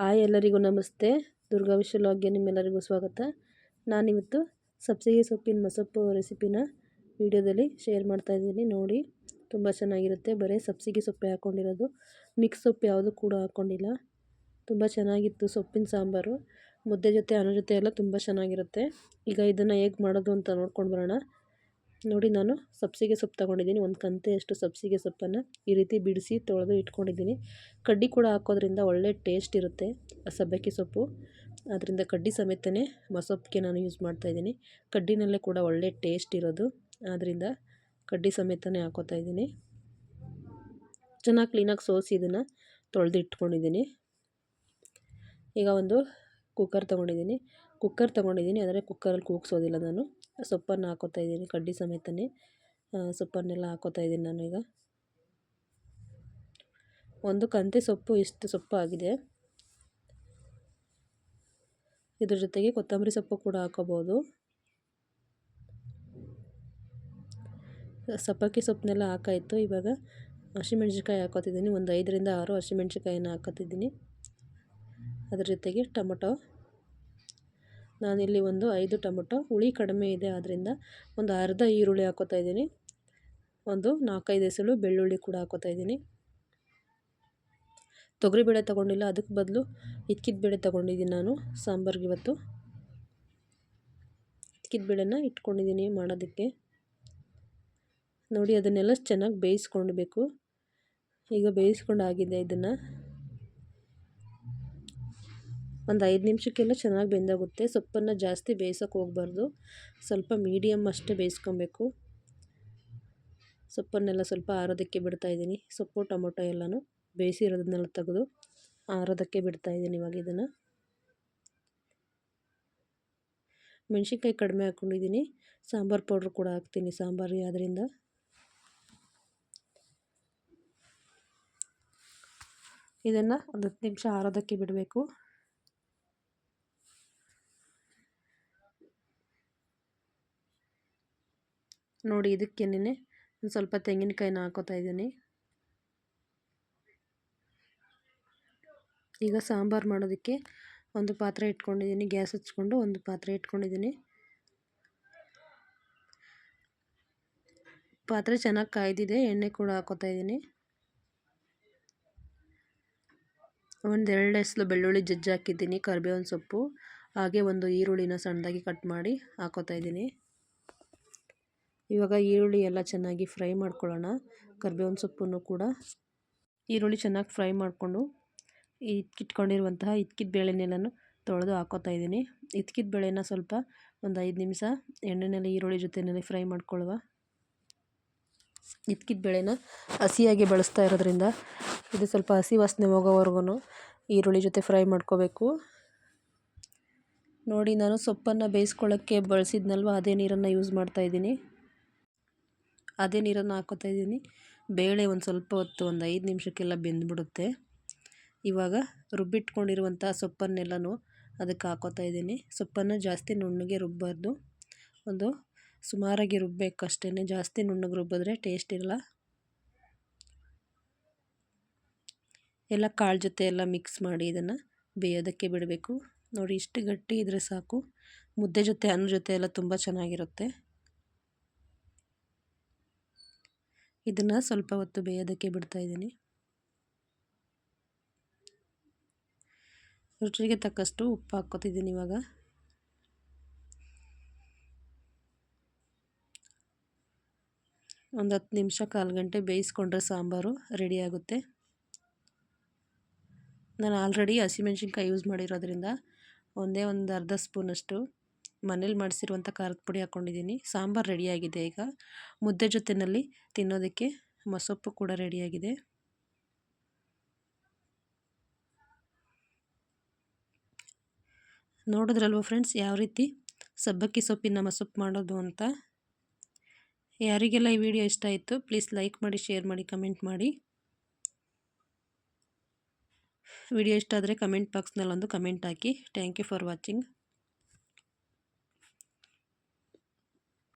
Hi ಎಲ್ಲರಿಗೂ ನಮಸ್ತೆ. ದುರ್ಗಾ ವಿಶ್ವ ಲಾಗ್ಗೆ ನಿಮ್ಮೆಲ್ಲರಿಗೂ ಸ್ವಾಗತ. ನಾನಿವತ್ತು ಸಬ್ಬಸಿಗೆ ಸೊಪ್ಪಿನ ಮಸೊಪ್ಪು ರೆಸಿಪಿನ ವಿಡಿಯೋದಲ್ಲಿ ಶೇರ್ ಮಾಡ್ತಾ ಇದ್ದೀನಿ. ನೋಡಿ, ತುಂಬ ಚೆನ್ನಾಗಿರುತ್ತೆ. ಬರೀ ಸಬ್ಬಸಿಗೆ ಸೊಪ್ಪೆ ಹಾಕ್ಕೊಂಡಿರೋದು, ಮಿಕ್ಸ್ ಸೊಪ್ಪು ಯಾವುದು ಕೂಡ ಹಾಕ್ಕೊಂಡಿಲ್ಲ. ತುಂಬ ಚೆನ್ನಾಗಿತ್ತು ಸೊಪ್ಪಿನ ಸಾಂಬಾರು. ಮುದ್ದೆ ಜೊತೆ ಅನ್ನ ಜೊತೆ ಎಲ್ಲ ತುಂಬ ಚೆನ್ನಾಗಿರುತ್ತೆ. ಈಗ ಇದನ್ನು ಹೇಗೆ ಮಾಡೋದು ಅಂತ ನೋಡ್ಕೊಂಡು ಬರೋಣ. ನೋಡಿ, ನಾನು ಸಬ್ಬಸಿಗೆ ಸೊಪ್ಪು ತೊಗೊಂಡಿದ್ದೀನಿ. ಒಂದು ಕಂತೆಯಷ್ಟು ಸಬ್ಬಸಿಗೆ ಸೊಪ್ಪನ್ನು ಈ ರೀತಿ ಬಿಡಿಸಿ ತೊಳೆದು ಇಟ್ಕೊಂಡಿದ್ದೀನಿ. ಕಡ್ಡಿ ಕೂಡ ಹಾಕೋದ್ರಿಂದ ಒಳ್ಳೆ ಟೇಸ್ಟ್ ಇರುತ್ತೆ ಸಬ್ಬಕ್ಕಿ ಸೊಪ್ಪು. ಅದರಿಂದ ಕಡ್ಡಿ ಸಮೇತನೇ ಮಸೊಪ್ಪಿಗೆ ನಾನು ಯೂಸ್ ಮಾಡ್ತಾಯಿದ್ದೀನಿ. ಕಡ್ಡಿನಲ್ಲೇ ಕೂಡ ಒಳ್ಳೆ ಟೇಸ್ಟ್ ಇರೋದು, ಆದ್ದರಿಂದ ಕಡ್ಡಿ ಸಮೇತನೇ ಹಾಕೋತಾ ಇದ್ದೀನಿ. ಚೆನ್ನಾಗಿ ಕ್ಲೀನಾಗಿ ಸೋಸಿ ಇದನ್ನು ತೊಳೆದು ಇಟ್ಕೊಂಡಿದ್ದೀನಿ. ಈಗ ಒಂದು ಕುಕ್ಕರ್ ತೊಗೊಂಡಿದ್ದೀನಿ. ಆದರೆ ಕುಕ್ಕರಲ್ಲಿ ಕೂಗಿಸೋದಿಲ್ಲ ನಾನು. ಸೊಪ್ಪನ್ನು ಹಾಕೋತಾ ಇದ್ದೀನಿ, ಕಡ್ಡಿ ಸಮೇತನೇ ಸೊಪ್ಪನ್ನೆಲ್ಲ ಹಾಕೋತಾ ಇದ್ದೀನಿ ನಾನು. ಈಗ ಒಂದು ಕಂತೆ ಸೊಪ್ಪು ಇಷ್ಟು ಸೊಪ್ಪು ಆಗಿದೆ. ಇದ್ರ ಜೊತೆಗೆ ಕೊತ್ತಂಬರಿ ಸೊಪ್ಪು ಕೂಡ ಹಾಕೋಬೋದು. ಸಬ್ಬಕ್ಕಿ ಸೊಪ್ಪನ್ನೆಲ್ಲ ಹಾಕಾಯಿತು. ಇವಾಗ ಹಸಿಮೆಣ್ಸಿನ್ಕಾಯಿ ಹಾಕೋತಿದ್ದೀನಿ. ಒಂದು 5ರಿಂದ 6 ಹಸಿಮೆಣ್ಸಿನ್ಕಾಯಿನ ಹಾಕೋತಿದ್ದೀನಿ. ಅದ್ರ ಜೊತೆಗೆ ಟೊಮೊಟೊ, ನಾನಿಲ್ಲಿ ಒಂದು 5 ಟೊಮೊಟೊ, ಹುಳಿ ಕಡಿಮೆ ಇದೆ ಆದ್ದರಿಂದ ಒಂದು ಅರ್ಧ ಈರುಳ್ಳಿ ಹಾಕೋತಾ ಇದ್ದೀನಿ. ಒಂದು 4-5 ಎಸಳು ಬೆಳ್ಳುಳ್ಳಿ ಕೂಡ ಹಾಕೋತಾ ಇದ್ದೀನಿ. ತೊಗರಿಬೇಳೆ ತೊಗೊಂಡಿಲ್ಲ, ಅದಕ್ಕೆ ಬದಲು ಇಕ್ಕಿದ ಬೇಳೆ ತೊಗೊಂಡಿದ್ದೀನಿ ನಾನು ಸಾಂಬಾರಿಗೆ. ಇವತ್ತು ಇಕ್ಕಿದ ಬೇಳೆನ ಇಟ್ಕೊಂಡಿದ್ದೀನಿ ಮಾಡೋದಕ್ಕೆ. ನೋಡಿ, ಅದನ್ನೆಲ್ಲ ಚೆನ್ನಾಗಿ ಬೇಯಿಸ್ಕೊಳ್ಬೇಕು. ಈಗ ಬೇಯಿಸ್ಕೊಂಡು ಆಗಿದೆ. ಇದನ್ನು ಒಂದು 5 ನಿಮಿಷಕ್ಕೆಲ್ಲ ಚೆನ್ನಾಗಿ ಬೆಂದಾಗುತ್ತೆ. ಸೊಪ್ಪನ್ನು ಜಾಸ್ತಿ ಬೇಯಿಸೋಕೆ ಹೋಗಬಾರ್ದು, ಸ್ವಲ್ಪ ಮೀಡಿಯಮ್ ಅಷ್ಟೇ ಬೇಯಿಸ್ಕೊಬೇಕು. ಸೊಪ್ಪನ್ನೆಲ್ಲ ಸ್ವಲ್ಪ ಆರೋದಕ್ಕೆ ಬಿಡ್ತಾಯಿದ್ದೀನಿ. ಸೊಪ್ಪು ಟೊಮೊಟೊ ಎಲ್ಲನೂ ಬೇಯಿಸಿರೋದನ್ನೆಲ್ಲ ತೆಗೆದು ಆರೋದಕ್ಕೆ ಬಿಡ್ತಾಯಿದ್ದೀನಿ. ಇವಾಗ ಇದನ್ನು ಮೆಣಸಿನ್ಕಾಯಿ ಕಡಿಮೆ ಹಾಕ್ಕೊಂಡಿದ್ದೀನಿ. ಸಾಂಬಾರು ಪೌಡ್ರ್ ಕೂಡ ಹಾಕ್ತೀನಿ ಸಾಂಬಾರಿಗೆ. ಆದ್ದರಿಂದ ಇದನ್ನು ಒಂದು 10 ನಿಮಿಷ ಆರೋದಕ್ಕೆ ಬಿಡಬೇಕು. ನೋಡಿ, ಇದಕ್ಕೇನೆ ಒಂದು ಸ್ವಲ್ಪ ತೆಂಗಿನಕಾಯಿನ ಹಾಕೋತಾ ಇದ್ದೀನಿ. ಈಗ ಸಾಂಬಾರು ಮಾಡೋದಕ್ಕೆ ಒಂದು ಪಾತ್ರೆ ಇಟ್ಕೊಂಡಿದ್ದೀನಿ. ಗ್ಯಾಸ್ ಹಚ್ಕೊಂಡು ಒಂದು ಪಾತ್ರೆ ಇಟ್ಕೊಂಡಿದ್ದೀನಿ. ಪಾತ್ರೆ ಚೆನ್ನಾಗಿ ಕಾಯ್ದಿದೆ. ಎಣ್ಣೆ ಕೂಡ ಹಾಕೋತಾ ಇದ್ದೀನಿ. ಒಂದು 2 ಎಸಳು ಬೆಳ್ಳುಳ್ಳಿ ಜಜ್ಜಿ ಹಾಕಿದ್ದೀನಿ, ಕರಿಬೇವಿನ ಸೊಪ್ಪು, ಹಾಗೆ ಒಂದು ಈರುಳ್ಳಿನ ಸಣ್ಣದಾಗಿ ಕಟ್ ಮಾಡಿ ಹಾಕೋತಾ ಇದ್ದೀನಿ. ಇವಾಗ ಈರುಳ್ಳಿ ಎಲ್ಲ ಚೆನ್ನಾಗಿ ಫ್ರೈ ಮಾಡ್ಕೊಳ್ಳೋಣ. ಕರಿಬೇವಿನ ಸೊಪ್ಪನ್ನು ಕೂಡ ಈರುಳ್ಳಿ ಚೆನ್ನಾಗಿ ಫ್ರೈ ಮಾಡಿಕೊಂಡು ಇಟ್ಕೊಂಡಿರುವಂತಹ ಇಕ್ಕಿದ ಬೇಳೆನೆಲ್ಲನೂ ತೊಳೆದು ಹಾಕೋತಾ ಇದ್ದೀನಿ. ಇಕ್ಕಿದ ಬೇಳೆನ ಸ್ವಲ್ಪ ಒಂದು 5 ನಿಮಿಷ ಎಣ್ಣೆಯಲ್ಲಿ ಈರುಳ್ಳಿ ಜೊತೆಯಲ್ಲಿ ಫ್ರೈ ಮಾಡ್ಕೊಳ್ಳುವ. ಇಕ್ಕಿದ ಬೇಳೆನ ಹಸಿಯಾಗಿ ಬಳಸ್ತಾ ಇರೋದ್ರಿಂದ ಇದು ಸ್ವಲ್ಪ ಹಸಿ ವಾಸನೆ ಹೋಗೋವರೆಗೂ ಈರುಳ್ಳಿ ಜೊತೆ ಫ್ರೈ ಮಾಡ್ಕೋಬೇಕು. ನೋಡಿ, ನಾನು ಸೊಪ್ಪನ್ನು ಬೇಯಿಸ್ಕೊಳ್ಳೋಕ್ಕೆ ಬಳಸಿದ್ನಲ್ವ, ಅದೇ ನೀರನ್ನು ಯೂಸ್ ಮಾಡ್ತಾಯಿದ್ದೀನಿ. ಅದೇ ನೀರನ್ನು ಹಾಕೋತಾ ಇದ್ದೀನಿ. ಬೇಳೆ ಒಂದು ಸ್ವಲ್ಪ ಹೊತ್ತು, ಒಂದು 5 ನಿಮಿಷಕ್ಕೆಲ್ಲ ಬೆಂದ್ಬಿಡುತ್ತೆ. ಇವಾಗ ರುಬ್ಬಿಟ್ಕೊಂಡಿರುವಂಥ ಸೊಪ್ಪನ್ನೆಲ್ಲನೂ ಅದಕ್ಕೆ ಹಾಕೋತಾ ಇದ್ದೀನಿ. ಸೊಪ್ಪನ್ನು ಜಾಸ್ತಿ ನುಣ್ಣಗೆ ರುಬ್ಬಾರ್ದು, ಒಂದು ಸುಮಾರಾಗಿ ರುಬ್ಬೇಕಷ್ಟೇ. ಜಾಸ್ತಿ ನುಣ್ಣಗೆ ರುಬ್ಬಿದ್ರೆ ಟೇಸ್ಟ್ ಇರಲ್ಲ. ಎಲ್ಲ ಕಾಳು ಜೊತೆ ಎಲ್ಲ ಮಿಕ್ಸ್ ಮಾಡಿ ಇದನ್ನು ಬೇಯೋದಕ್ಕೆ ಬಿಡಬೇಕು. ನೋಡಿ, ಇಷ್ಟು ಗಟ್ಟಿ ಇದ್ದರೆ ಸಾಕು. ಮುದ್ದೆ ಜೊತೆ ಅನ್ನ ಜೊತೆ ಎಲ್ಲ ತುಂಬ ಚೆನ್ನಾಗಿರುತ್ತೆ. ಇದನ್ನು ಸ್ವಲ್ಪ ಹೊತ್ತು ಬೇಯೋದಕ್ಕೆ ಬಿಡ್ತಾಯಿದ್ದೀನಿ. ರುಚಿಗೆ ತಕ್ಕಷ್ಟು ಉಪ್ಪು ಹಾಕ್ಕೋತಿದ್ದೀನಿ. ಇವಾಗ ಒಂದು 10 ನಿಮಿಷ, 1/4 ಗಂಟೆ ಬೇಯಿಸ್ಕೊಂಡ್ರೆ ಸಾಂಬಾರು ರೆಡಿಯಾಗುತ್ತೆ. ನಾನು ಆಲ್ರೆಡಿ ಹಸಿಮೆಣ್ಸಿನ್ಕಾಯಿ ಯೂಸ್ ಮಾಡಿರೋದ್ರಿಂದ ಒಂದೇ ಒಂದು ಅರ್ಧ ಸ್ಪೂನಷ್ಟು ಮನೇಲಿ ಮಾಡಿಸಿರುವಂಥ ಖಾರದ ಪುಡಿ ಹಾಕ್ಕೊಂಡಿದ್ದೀನಿ. ಸಾಂಬಾರು ರೆಡಿಯಾಗಿದೆ. ಈಗ ಮುದ್ದೆ ಜೊತೆಯಲ್ಲಿ ತಿನ್ನೋದಕ್ಕೆ ಮಸೊಪ್ಪು ಕೂಡ ರೆಡಿಯಾಗಿದೆ. ನೋಡಿದ್ರಲ್ವ ಫ್ರೆಂಡ್ಸ್, ಯಾವ ರೀತಿ ಸಬ್ಬಕ್ಕಿ ಸೊಪ್ಪಿನ ಮಸೊಪ್ಪು ಮಾಡೋದು ಅಂತ. ಯಾರಿಗೆಲ್ಲ ಈ ವಿಡಿಯೋ ಇಷ್ಟ ಆಯಿತು ಪ್ಲೀಸ್ ಲೈಕ್ ಮಾಡಿ, ಶೇರ್ ಮಾಡಿ, ಕಮೆಂಟ್ ಮಾಡಿ. ವಿಡಿಯೋ ಇಷ್ಟ ಆದರೆ ಕಮೆಂಟ್ ಬಾಕ್ಸ್ನಲ್ಲಿ ಒಂದು ಕಮೆಂಟ್ ಹಾಕಿ. Thank you for watching.